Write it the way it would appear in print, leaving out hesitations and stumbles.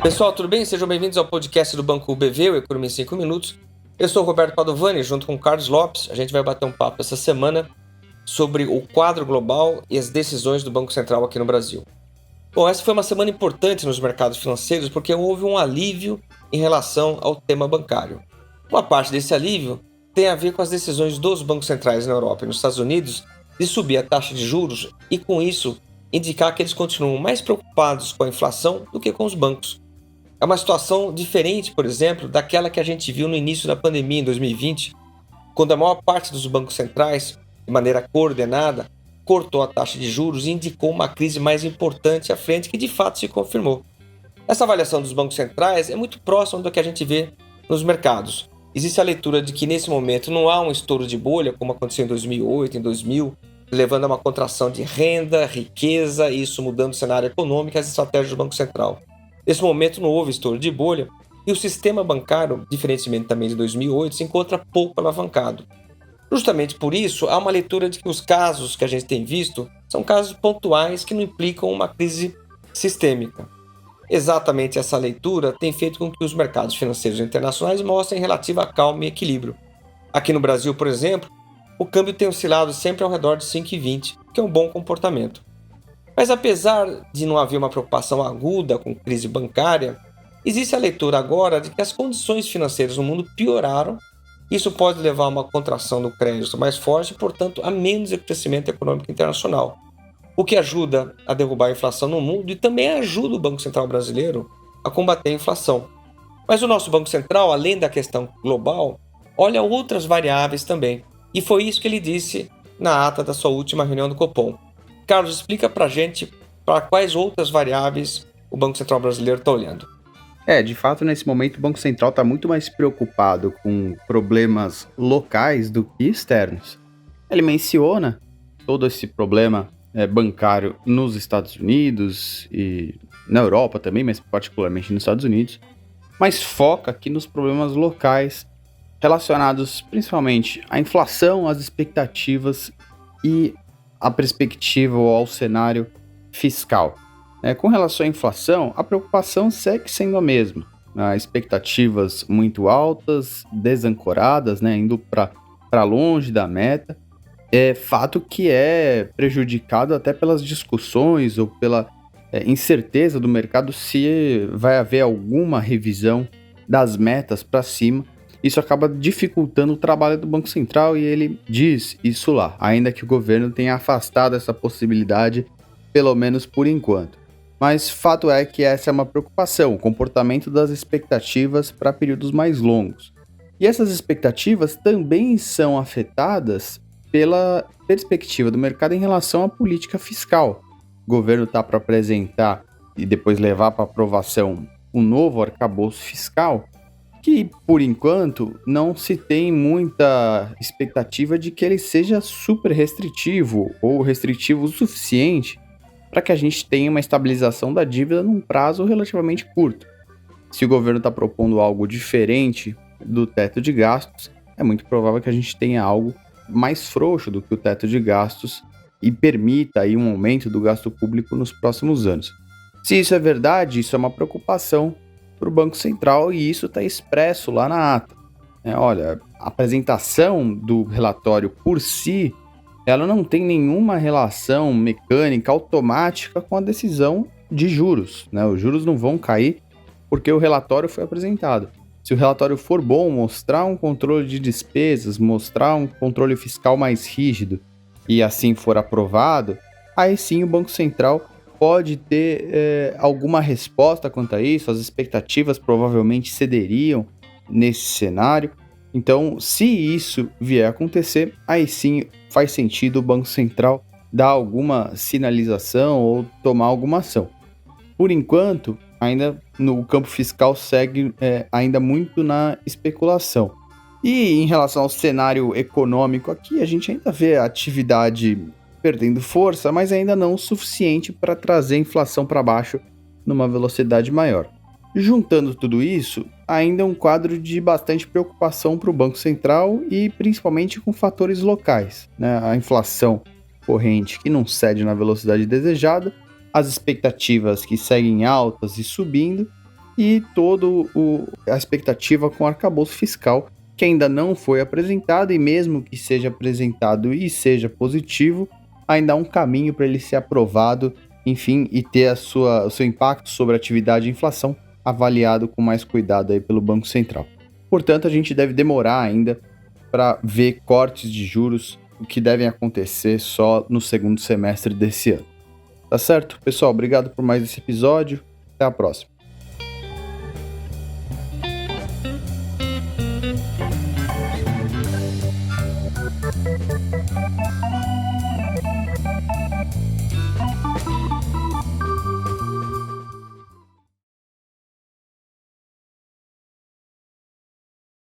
Pessoal, tudo bem? Sejam bem-vindos ao podcast do Banco BV, o Economia em 5 Minutos. Eu sou o Roberto Padovani, junto com o Carlos Lopes. A gente vai bater um papo essa semana sobre o quadro global e as decisões do Banco Central aqui no Brasil. Bom, essa foi uma semana importante nos mercados financeiros porque houve um alívio em relação ao tema bancário. Uma parte desse alívio tem a ver com as decisões dos bancos centrais na Europa e nos Estados Unidos de subir a taxa de juros e, com isso, indicar que eles continuam mais preocupados com a inflação do que com os bancos. É uma situação diferente, por exemplo, daquela que a gente viu no início da pandemia em 2020, quando a maior parte dos bancos centrais, de maneira coordenada, cortou a taxa de juros e indicou uma crise mais importante à frente que de fato se confirmou. Essa avaliação dos bancos centrais é muito próxima do que a gente vê nos mercados. Existe a leitura de que nesse momento não há um estouro de bolha, como aconteceu em 2008, em 2000, levando a uma contração de renda, riqueza e isso mudando o cenário econômico e as estratégias do Banco Central. Nesse momento não houve estouro de bolha e o sistema bancário, diferentemente também de 2008, se encontra pouco alavancado. Justamente por isso, há uma leitura de que os casos que a gente tem visto são casos pontuais que não implicam uma crise sistêmica. Exatamente essa leitura tem feito com que os mercados financeiros internacionais mostrem relativa calma e equilíbrio. Aqui no Brasil, por exemplo, o câmbio tem oscilado sempre ao redor de 5,20, que é um bom comportamento. Mas apesar de não haver uma preocupação aguda com crise bancária, existe a leitura agora de que as condições financeiras no mundo pioraram. Isso pode levar a uma contração do crédito mais forte e, portanto, a menos crescimento econômico internacional, o que ajuda a derrubar a inflação no mundo e também ajuda o Banco Central brasileiro a combater a inflação. Mas o nosso Banco Central, além da questão global, olha outras variáveis também, e foi isso que ele disse na ata da sua última reunião do Copom. Carlos, explica pra gente para quais outras variáveis o Banco Central brasileiro está olhando. De fato, nesse momento o Banco Central está muito mais preocupado com problemas locais do que externos. Ele menciona todo esse problema bancário nos Estados Unidos e na Europa também, mas particularmente nos Estados Unidos, mas foca aqui nos problemas locais relacionados principalmente à inflação, às expectativas e a perspectiva ou ao cenário fiscal. Com relação à inflação, a preocupação segue sendo a mesma. Expectativas muito altas, desancoradas, indo para longe da meta. É fato que é prejudicado até pelas discussões ou pela incerteza do mercado se vai haver alguma revisão das metas para cima. Isso acaba dificultando o trabalho do Banco Central e ele diz isso lá, ainda que o governo tenha afastado essa possibilidade, pelo menos por enquanto. Mas fato é que essa é uma preocupação, o comportamento das expectativas para períodos mais longos. E essas expectativas também são afetadas pela perspectiva do mercado em relação à política fiscal. O governo está para apresentar e depois levar para aprovação um novo arcabouço fiscal, que, por enquanto, não se tem muita expectativa de que ele seja super restritivo ou restritivo o suficiente para que a gente tenha uma estabilização da dívida num prazo relativamente curto. Se o governo está propondo algo diferente do teto de gastos, é muito provável que a gente tenha algo mais frouxo do que o teto de gastos e permita aí um aumento do gasto público nos próximos anos. Se isso é verdade, isso é uma preocupação para o Banco Central e isso está expresso lá na ata. Olha, a apresentação do relatório por si, ela não tem nenhuma relação mecânica, automática com a decisão de juros. Os juros não vão cair porque o relatório foi apresentado. Se o relatório for bom, mostrar um controle de despesas, mostrar um controle fiscal mais rígido e assim for aprovado, aí sim o Banco Central pode ter alguma resposta quanto a isso, as expectativas provavelmente cederiam nesse cenário. Então, se isso vier a acontecer, aí sim faz sentido o Banco Central dar alguma sinalização ou tomar alguma ação. Por enquanto, ainda no campo fiscal segue ainda muito na especulação. E em relação ao cenário econômico aqui, a gente ainda vê a atividade perdendo força, mas ainda não o suficiente para trazer a inflação para baixo numa velocidade maior. Juntando tudo isso, ainda é um quadro de bastante preocupação para o Banco Central e principalmente com fatores locais, A inflação corrente que não cede na velocidade desejada, as expectativas que seguem altas e subindo e toda a expectativa com o arcabouço fiscal, que ainda não foi apresentado, e mesmo que seja apresentado e seja positivo, ainda há um caminho para ele ser aprovado, enfim, e ter o seu impacto sobre a atividade e inflação avaliado com mais cuidado aí pelo Banco Central. Portanto, a gente deve demorar ainda para ver cortes de juros, o que devem acontecer só no segundo semestre desse ano. Tá certo? Pessoal, obrigado por mais esse episódio. Até a próxima.